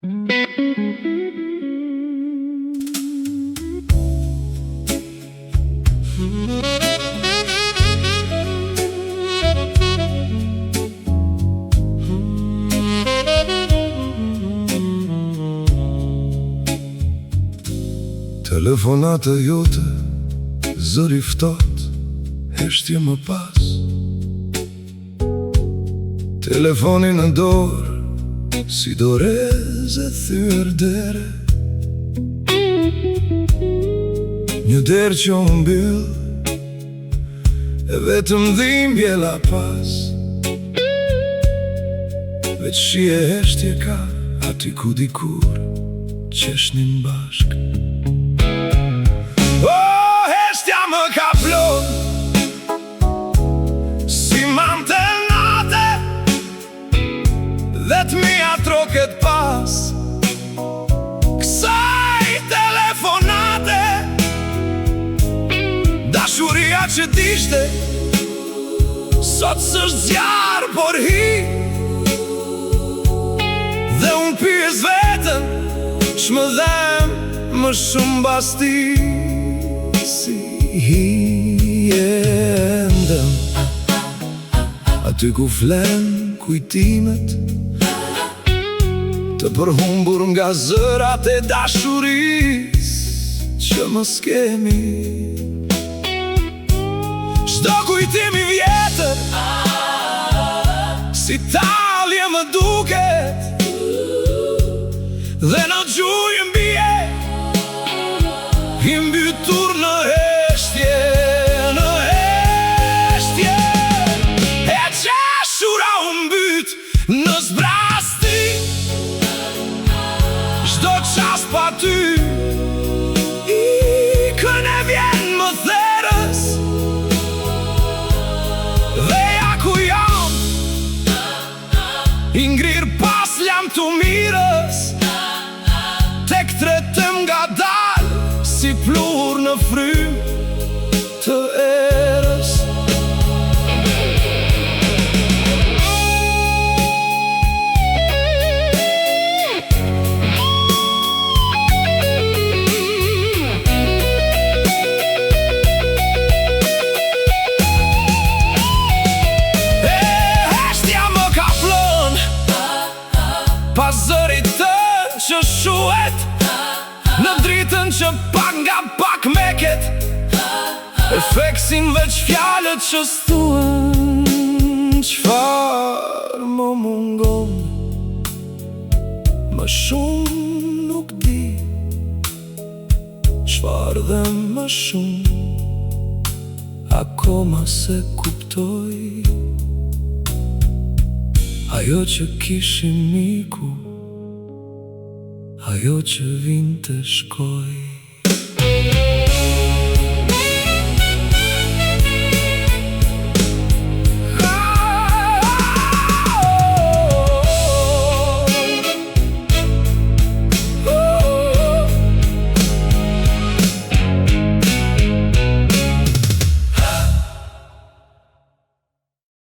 Telefonata jote, zëri ftoht, heshtje më pas. Telefonin në dorë, si doreze thyer dere. Një derë që u mbyll, e vetëm dhimbje la pas. Veç shije heshtje ka, aty ku dikur qeshnin bashk. Më ka plon si mante nate, dhe t'mija troket pas kësaj telefonate. Dashuria që dishte sot s'është zjarë por hi, dhe unë pyes vetën ç'më dhem më shumë basti. Si hiendëm aty ku flen kujtimet të përhumbur nga zërat e dashuris që mos kemi. Çdo kujtimi vjetër si talje më duket, dhe në gjujë mbije i mbytur në heshtje, në heshtje. E qeshura u mbyt në zbrasti, çdo qas pa ty ikën e vjen më therës, dhe ja ku jam i ngrir pas lam të mirës, tek tretëm nga dal si plur në frym të erës. Heshtja më ka plon pas zërit tën që shuhet, në dritën që pak nga pak meket, efeksin veç fjalët që s'thuën. Çfarë më mungon, më shumë nuk di, çfarë dhe më shumë akoma se kuptoj. Ajo që kishim miku, ajo që vinte shkoj.